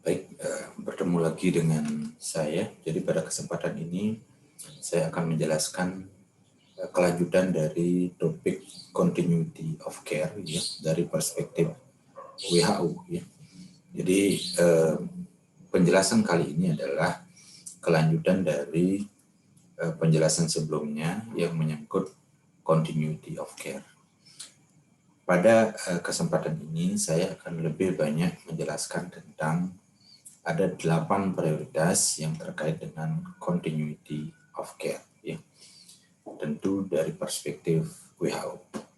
Baik, bertemu lagi dengan saya. Jadi pada kesempatan ini saya akan menjelaskan kelanjutan dari topik continuity of care ya, dari perspektif WHO ya. Jadi penjelasan kali ini adalah kelanjutan dari penjelasan sebelumnya yang menyangkut continuity of care. Pada kesempatan ini saya akan lebih banyak menjelaskan tentang ada 8 prioritas yang terkait dengan continuity of care, ya. Tentu dari perspektif WHO.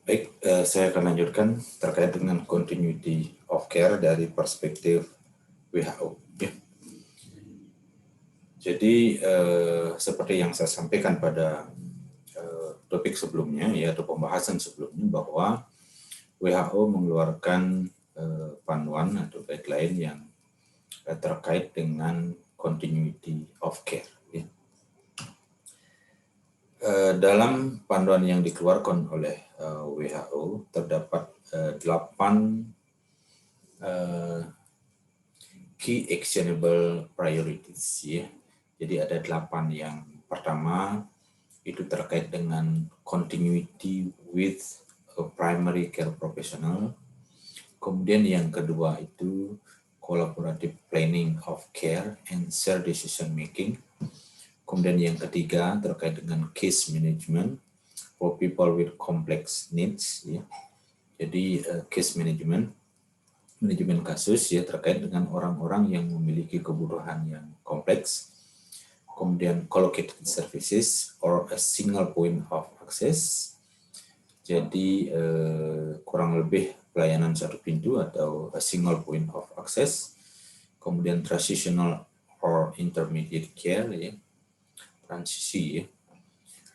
Baik, saya akan lanjutkan terkait dengan continuity of care dari perspektif WHO. Ya. Jadi seperti yang saya sampaikan pada topik sebelumnya, ya, atau pembahasan sebelumnya, bahwa WHO mengeluarkan panduan atau guideline yang terkait dengan continuity of care. Ya. Dalam panduan yang dikeluarkan oleh WHO terdapat 8 key actionable priorities, ya. Jadi ada 8 yang pertama itu terkait dengan continuity with a primary care professional. Kemudian yang kedua itu collaborative planning of care and shared decision making. Kemudian yang ketiga terkait dengan case management for people with complex needs, ya. Jadi case management, manajemen kasus, ya, terkait dengan orang-orang yang memiliki kebutuhan yang kompleks. Kemudian collocated services or a single point of access. Jadi kurang lebih pelayanan satu pintu atau a single point of access. Kemudian transitional or intermediate care, ya, transisi, ya.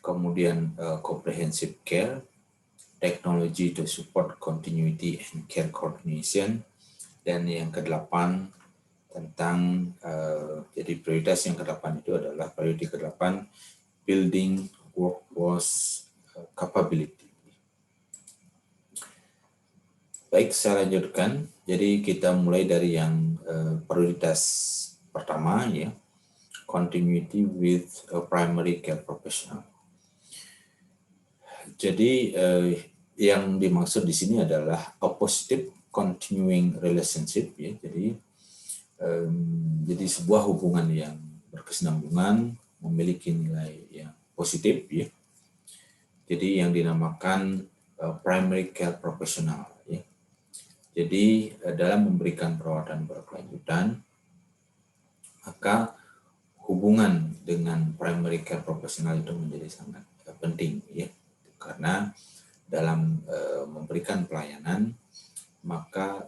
Kemudian comprehensive care, technology to support continuity and care coordination, dan yang ke-8 tentang jadi prioritas yang ke-8 itu adalah priority ke-8 building workforce capability. Baik, saya lanjutkan. Jadi kita mulai dari yang prioritas pertama, ya, continuity with a primary care professional. Jadi yang dimaksud di sini adalah a positive continuing relationship, ya. Jadi sebuah hubungan yang berkesinambungan, memiliki nilai yang positif, ya. Jadi yang dinamakan primary care professional, ya. Jadi dalam memberikan perawatan berkelanjutan, maka hubungan dengan primary care professional itu menjadi sangat penting, ya. Karena dalam memberikan pelayanan, maka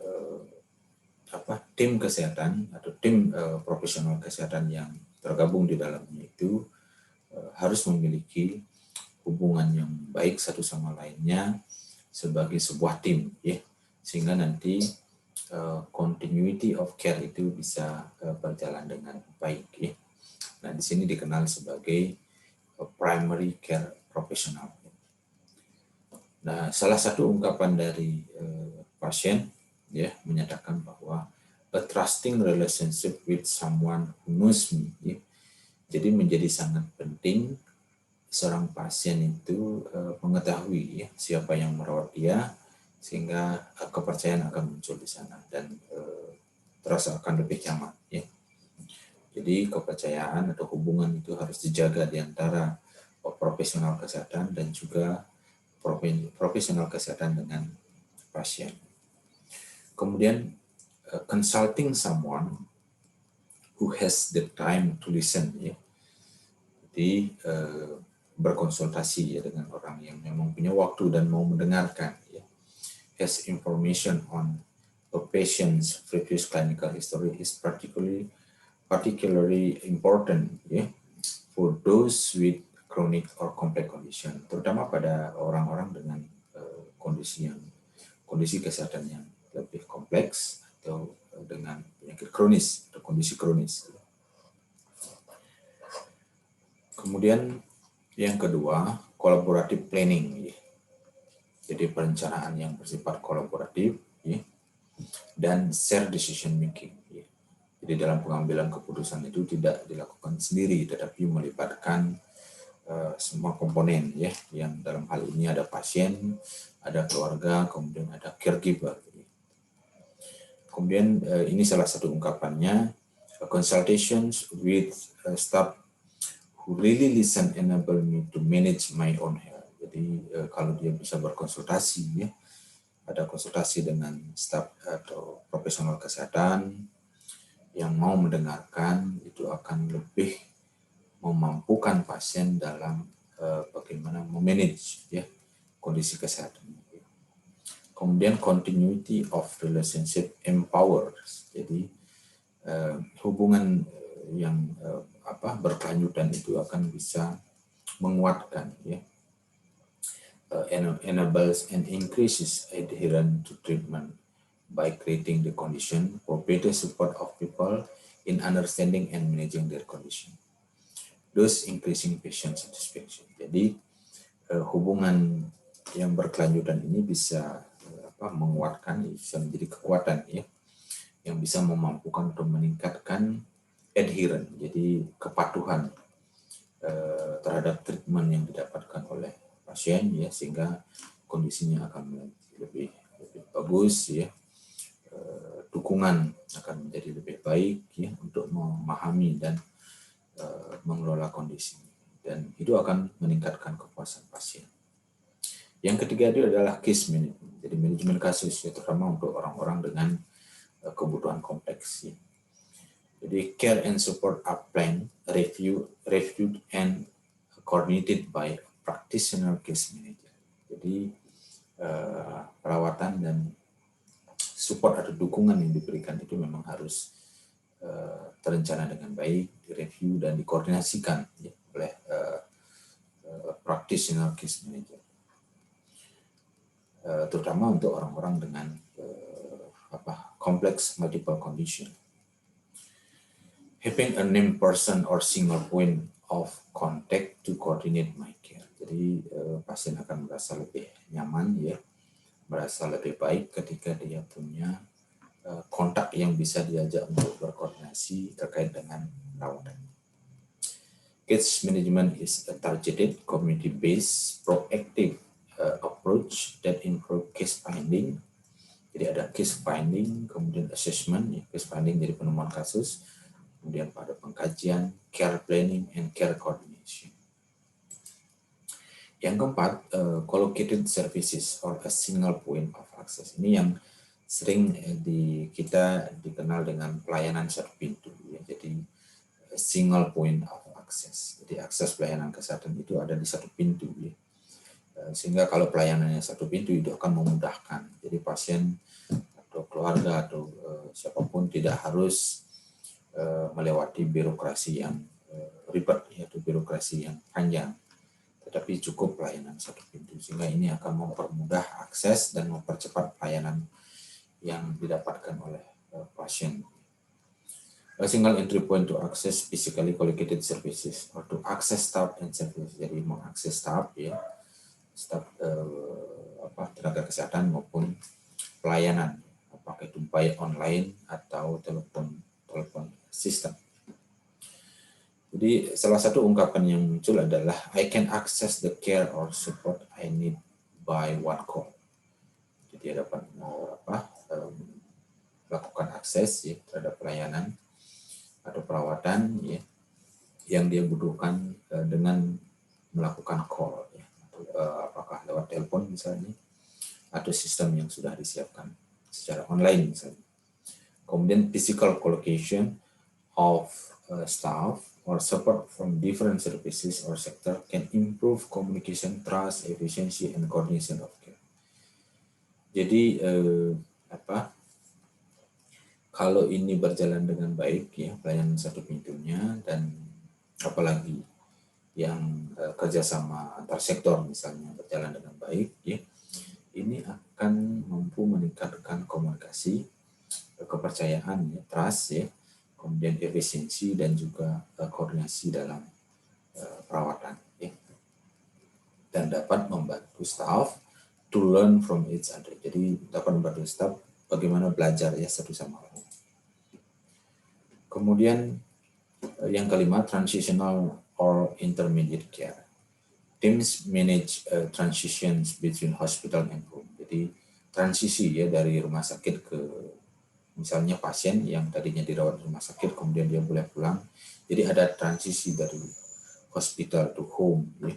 tim kesehatan atau tim profesional kesehatan yang tergabung di dalamnya itu harus memiliki hubungan yang baik satu sama lainnya sebagai sebuah tim, ya, sehingga nanti continuity of care itu bisa berjalan dengan baik, ya. Nah, di sini dikenal sebagai primary care professional. Nah, salah satu ungkapan dari pasien, ya, menyatakan bahwa a trusting relationship with someone who knows me, ya. Jadi menjadi sangat penting seorang pasien itu mengetahui, ya, siapa yang merawat dia, sehingga kepercayaan akan muncul di sana dan terasa akan lebih nyaman, ya. Jadi kepercayaan atau hubungan itu harus dijaga di antara profesional kesehatan dan juga profesional kesehatan dengan pasien. Kemudian consulting someone who has the time to listen, ya. Jadi berkonsultasi, ya, dengan orang yang memang punya waktu dan mau mendengarkan, ya. Has information on a patient's previous clinical history is particularly important for those with chronic or complex condition, terutama pada orang-orang dengan kondisi kesehatan yang lebih kompleks atau dengan penyakit kronis atau kondisi kronis. Kemudian yang kedua, collaborative planning. Jadi perencanaan yang bersifat kolaboratif dan share decision making. Jadi dalam pengambilan keputusan itu tidak dilakukan sendiri, tetapi melibatkan semua komponen yang dalam hal ini ada pasien, ada keluarga, kemudian ada caregiver. Kemudian ini salah satu ungkapannya, consultations with staff who really listen enable me to manage my own health. Jadi kalau dia bisa berkonsultasi, ada konsultasi dengan staf atau profesional kesehatan yang mau mendengarkan, itu akan lebih memampukan pasien dalam bagaimana memanage kondisi kesehatan. Kemudian continuity of relationship empowers. Jadi hubungan yang berkelanjutan itu akan bisa menguatkan enables and increases adherence to treatment by creating the condition for better support of people in understanding and managing their condition, thus increasing patient satisfaction. Jadi hubungan yang berkelanjutan ini bisa menguatkan, bisa menjadi kekuatan yang bisa memampukan untuk meningkatkan adherence, jadi kepatuhan terhadap treatment yang didapatkan oleh pasien sehingga kondisinya akan lebih bagus dukungan akan menjadi lebih baik untuk memahami dan mengelola kondisi, dan itu akan meningkatkan kepuasan pasien. Yang ketiga itu adalah case management, jadi manajemen kasus terutama untuk orang-orang dengan kebutuhan kompleks. Jadi care and support are planned, reviewed and coordinated by practitioner case manager. Jadi perawatan dan support atau dukungan yang diberikan itu memang harus terencana dengan baik, direview dan dikoordinasikan oleh practitioner case manager, terutama untuk orang-orang dengan complex multiple condition. Having a named person or single point of contact to coordinate my care. Jadi pasien akan merasa lebih nyaman merasa lebih baik ketika dia punya kontak yang bisa diajak untuk berkoordinasi terkait dengan perawatan. Case management is a targeted, community-based, proactive approach that include case finding. Jadi ada case finding, kemudian assessment, case finding jadi penemuan kasus, kemudian pada pengkajian, care planning, and care coordination. Yang keempat, collocated services or a single point of access. Ini yang sering kita dikenal dengan pelayanan satu pintu. Jadi single point of access. Jadi akses pelayanan kesehatan itu ada di satu pintu. Sehingga kalau pelayanannya satu pintu itu akan memudahkan. Jadi pasien atau keluarga atau siapapun tidak harus melewati birokrasi yang ribet atau birokrasi yang panjang, tetapi cukup pelayanan satu pintu, sehingga ini akan mempermudah akses dan mempercepat pelayanan yang didapatkan oleh pasien. A single entry point to access physically collocated services or to access staff and services. Jadi mengakses staff tenaga kesehatan maupun pelayanan, apakah itu by online atau telepon sistem. Jadi salah satu ungkapan yang muncul adalah I can access the care or support I need by one call. Jadi dia dapat melakukan akses terhadap pelayanan atau perawatan yang dia butuhkan dengan melakukan call apakah lewat telepon misalnya atau sistem yang sudah disiapkan secara online misalnya. Kemudian physical collocation of staff or support from different services or sector can improve communication, trust, efficiency, and coordination of care. Jadi Kalau ini berjalan dengan baik ya, pelayanan satu pintunya, dan apalagi yang kerjasama antar sektor misalnya berjalan dengan baik ya, ini akan mampu meningkatkan komunikasi, kepercayaan ya, trust ya, kemudian efisiensi dan juga koordinasi dalam perawatan ya, dan dapat membantu staff to learn from each other. Jadi dapat membantu staff bagaimana belajar ya satu sama lain. Kemudian yang kelima, transitional or intermediate care. Teams manage transitions between hospital and home. Jadi transisi ya dari rumah sakit ke, misalnya pasien yang tadinya dirawat di rumah sakit kemudian dia boleh pulang. Jadi ada transisi dari hospital to home ya.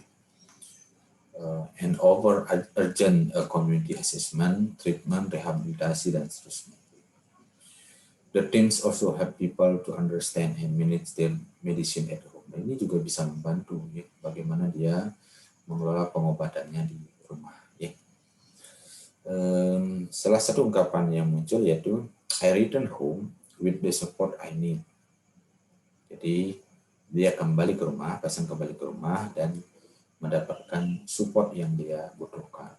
And over urgent community assessment, treatment, rehabilitasi dan seterusnya. The teams also help people to understand and manage their medicine at home. Nah, ini juga bisa membantu ya, bagaimana dia mengelola pengobatannya di rumah. Ya. Salah satu ungkapan yang muncul yaitu I return home with the support I need. Jadi dia kembali ke rumah, pasien kembali ke rumah dan mendapatkan support yang dia butuhkan.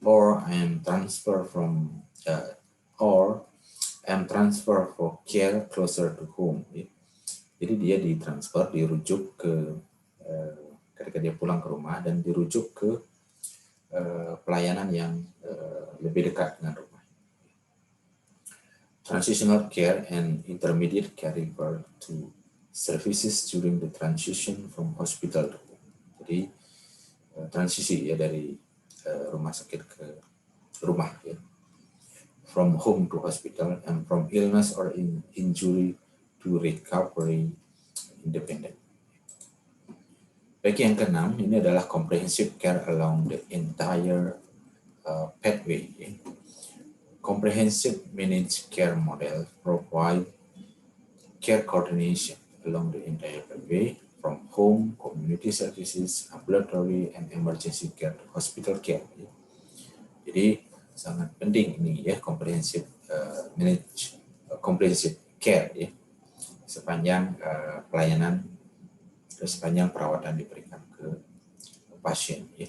Or I am transfer for care closer to home. Jadi dia ditransfer, dirujuk ke ketika dia pulang ke rumah dan dirujuk ke pelayanan yang lebih dekat dengan rumah. Transitional care and intermediate care refer to services during the transition from hospital to home. Jadi transisi ya dari rumah sakit ke rumah ya. From home to hospital and from illness or injury to recovery independent. Baik, yang keenam ini adalah comprehensive care along the entire pathway. Comprehensive managed care model provide care coordination along the entire pathway from home, community services, ambulatory, and emergency care to hospital care. Jadi sangat penting ini ya, comprehensive care ya, sepanjang pelayanan, sepanjang perawatan diberikan ke pasien ya.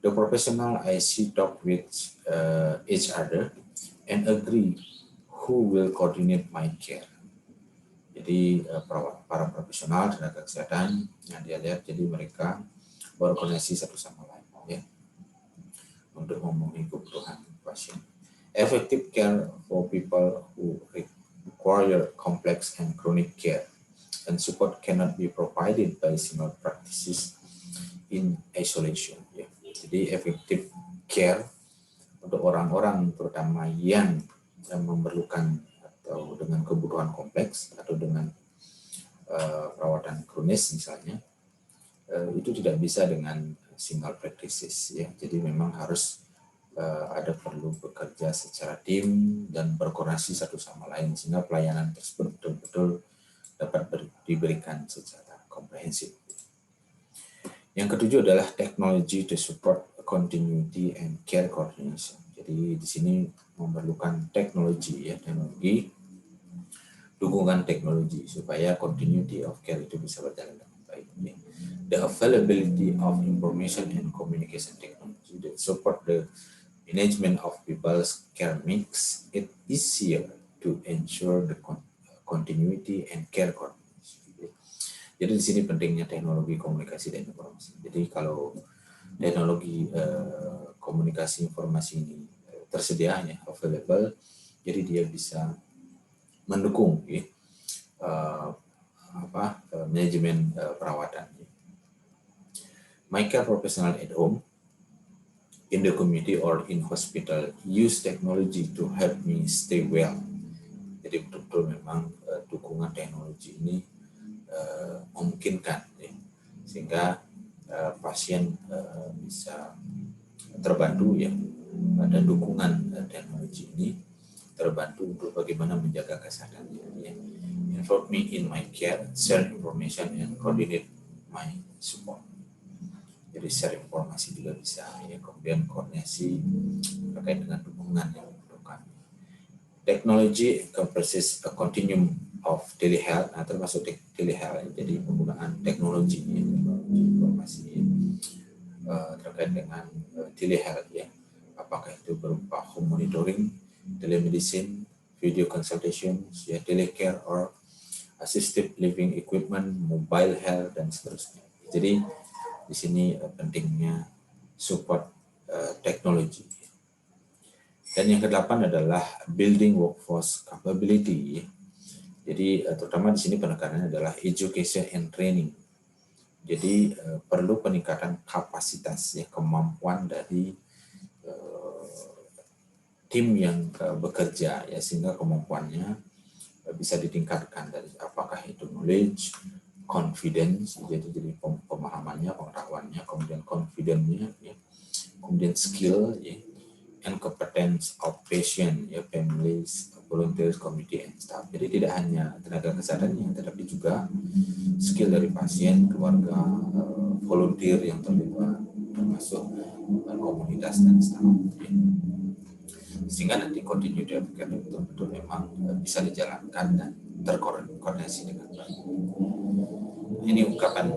The professional IC talk with each other and agree who will coordinate my care. Jadi para profesional tenaga kesehatan yang dia lihat, jadi mereka berkoordinasi satu sama lain ya, untuk memenuhi kebutuhan pasien. Effective care for people who require complex and chronic care and support cannot be provided by single practices in isolation. Ya. Jadi effective care untuk orang-orang terutama yang memerlukan atau dengan kebutuhan kompleks atau dengan perawatan kronis misalnya, itu tidak bisa dengan single practices ya. Jadi memang harus ada perlu bekerja secara tim dan berkoordinasi satu sama lain sehingga pelayanan tersebut betul-betul dapat diberikan secara komprehensif. Yang ketujuh adalah technology to support continuity and care coordination. Jadi di sini memerlukan teknologi ya, teknologi, dukungan teknologi supaya continuity of care itu bisa berjalan dengan baik. Ya. The availability of information and communication technology that support the management of people's care makes it easier to ensure the continuity and care coordination. Jadi di sini pentingnya teknologi komunikasi dan informasi. Jadi kalau teknologi komunikasi informasi ini tersedia ya, available, jadi dia bisa mendukung ya, manajemen perawatan. My care professional at home, in the community or in hospital use technology to help me stay well. Jadi betul-betul memang dukungan teknologi ini memungkinkan ya, sehingga pasien bisa terbantu ya, ada dukungan teknologi ini terbantu untuk bagaimana menjaga kesehatannya ya. Involve me in my care, share information and coordinate my support. Jadi share informasi juga bisa ya, kemudian koordinasi terkait dengan dukungan yang dibutuhkan. Technology encompasses a continuum of telehealth, termasuk telehealth, jadi penggunaan teknologi informasi terkait dengan telehealth ya. Apakah itu berupa home monitoring, telemedicine, video consultation, ya, telecare, or assistive living equipment, mobile health, dan seterusnya. Jadi di sini pentingnya support teknologi. Dan yang ke-8 adalah building workforce capability. Jadi terutama di sini penekanannya adalah education and training. Jadi perlu peningkatan kapasitas ya, kemampuan dari tim yang bekerja ya, sehingga kemampuannya bisa ditingkatkan dari apakah itu knowledge, confidence, jadi pemahamannya, pengetahuannya, kemudian confidence-nya ya, kemudian skill ya, and competence of patient ya, families, volunteers, community, and staff. Jadi tidak hanya tenaga kesehatannya, tetapi juga skill dari pasien, keluarga, volunteer yang terlibat, termasuk komunitas dan staff. Ya. Sehingga nanti continuity of care betul-betul memang bisa dijalankan dan terkoordinasi dengan baik. Ini ungkapan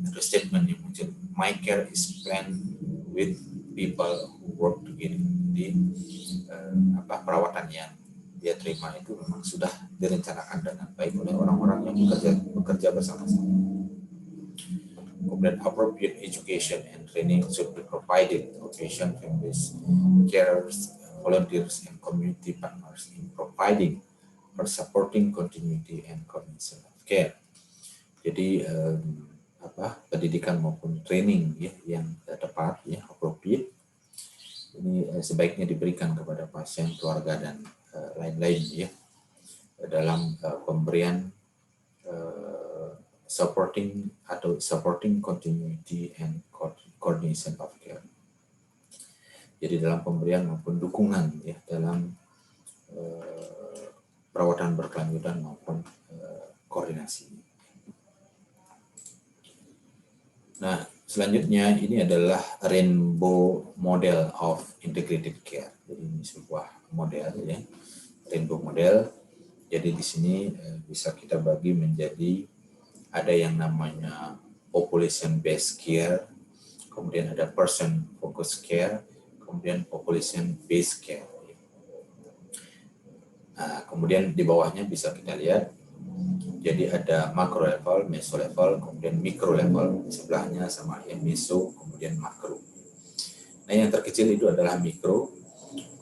atau statement yang muncul, my care is planned with people who work together. Jadi perawatan yang dia terima itu memang sudah direncanakan dengan baik oleh orang-orang yang bekerja bersama-sama. Kemudian appropriate education and training should be provided to patient, families, carers, volunteers, and community partners in providing or supporting continuity and coordination of care. Jadi pendidikan maupun training ya, yang tepat ya, appropriate, ini sebaiknya diberikan kepada pasien, keluarga, dan lain-lain ya, dalam pemberian supporting continuity and coordination of care. Jadi dalam pemberian maupun dukungan ya, dalam perawatan berkelanjutan maupun koordinasi. Nah, selanjutnya ini adalah rainbow model of integrated care. Jadi ini sebuah model ya, rainbow model. Jadi di sini bisa kita bagi menjadi ada yang namanya population based care, kemudian ada person focused care, kemudian population based care. Nah, kemudian di bawahnya bisa kita lihat, jadi ada makro level, meso level, kemudian mikro level, sebelahnya sama yang meso, kemudian makro. Nah, yang terkecil itu adalah mikro,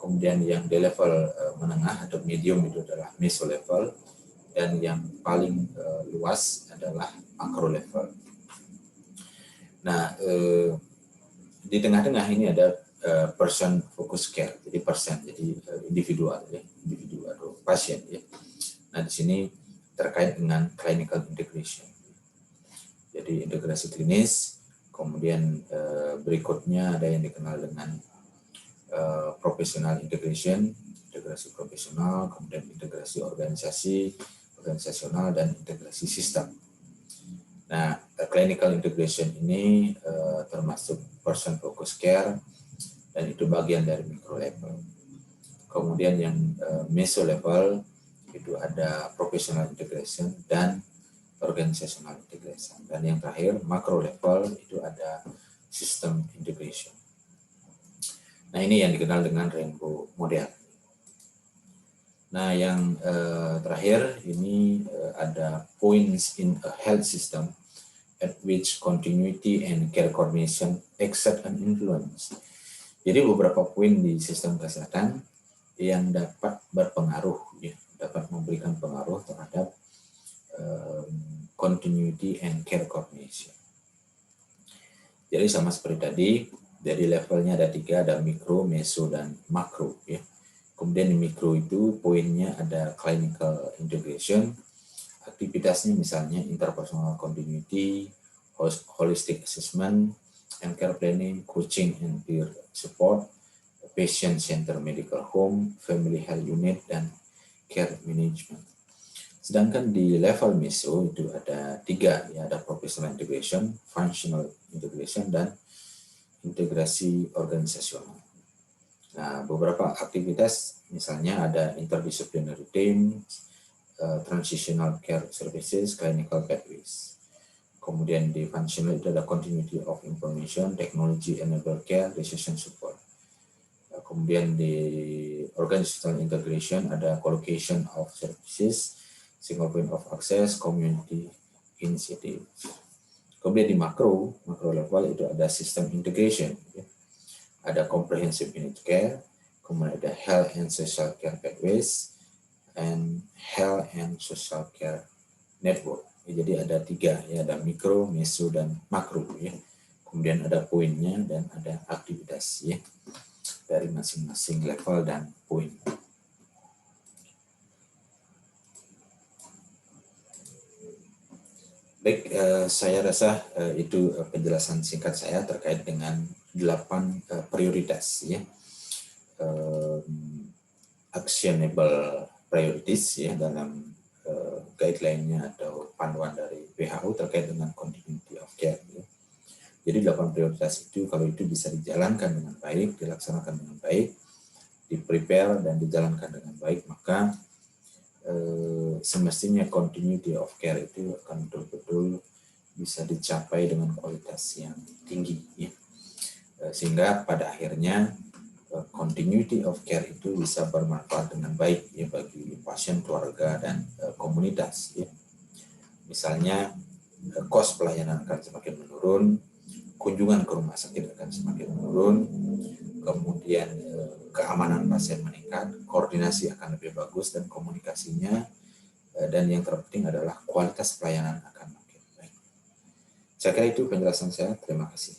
kemudian yang di level menengah atau medium itu adalah meso level, dan yang paling luas adalah makro level. Nah, di tengah-tengah ini ada person focus care, jadi individual ya, individu atau pasien ya. Nah, di sini terkait dengan clinical integration. Jadi integrasi klinis, kemudian berikutnya ada yang dikenal dengan professional integration, integrasi profesional, kemudian integrasi organisasional, dan integrasi sistem. Nah, clinical integration ini termasuk person focused care, dan itu bagian dari micro level. Kemudian yang meso level itu ada professional integration dan organizational integration. Dan yang terakhir macro level itu ada system integration. Nah, ini yang dikenal dengan rainbow model. Nah, yang terakhir ini ada points in a health system at which continuity and care coordination exert an influence. Jadi beberapa poin di sistem kesehatan yang dapat berpengaruh ya, dapat memberikan pengaruh terhadap continuity and care coordination. Jadi sama seperti tadi, dari levelnya ada 3, ada mikro, meso, dan makro ya. Kemudian di mikro itu poinnya ada clinical integration, aktivitasnya misalnya interpersonal continuity, holistic assessment, and care planning, coaching and peer support, patient center medical home, family health unit, dan care management. Sedangkan di level meso itu ada 3, ya, ada professional integration, functional integration, dan integrasi organisasional. Nah, beberapa aktivitas misalnya ada interdisciplinary team, transitional care services, clinical pathways. Kemudian di functional itu ada continuity of information, technology enabled care, decision support. Kemudian di organizational integration ada collocation of services, single point of access, community initiative. Kemudian di makro level itu ada system integration, ada comprehensive unit care, kemudian ada health and social care pathways, and health and social care network. Jadi ada 3 ya, ada mikro, meso, dan makro ya. Kemudian ada poinnya dan ada aktivitas ya dari masing-masing level dan poin. Baik, saya rasa itu penjelasan singkat saya terkait dengan 8 prioritas ya, actionable priorities ya dalam guideline-nya atau panduan dari WHO terkait dengan continuity of care. Ya. Jadi 8 prioritas itu kalau itu bisa dijalankan dengan baik, dilaksanakan dengan baik, di-prepare dan dijalankan dengan baik, maka semestinya continuity of care itu akan betul-betul bisa dicapai dengan kualitas yang tinggi. Ya. Sehingga pada akhirnya continuity of care itu bisa bermanfaat dengan baik ya bagi pasien, keluarga, dan komunitas. Ya. Misalnya cost pelayanan akan semakin menurun, kunjungan ke rumah sakit akan semakin menurun, kemudian keamanan pasien meningkat, koordinasi akan lebih bagus dan komunikasinya, dan yang terpenting adalah kualitas pelayanan akan makin baik. Saya kira itu penjelasan saya. Terima kasih.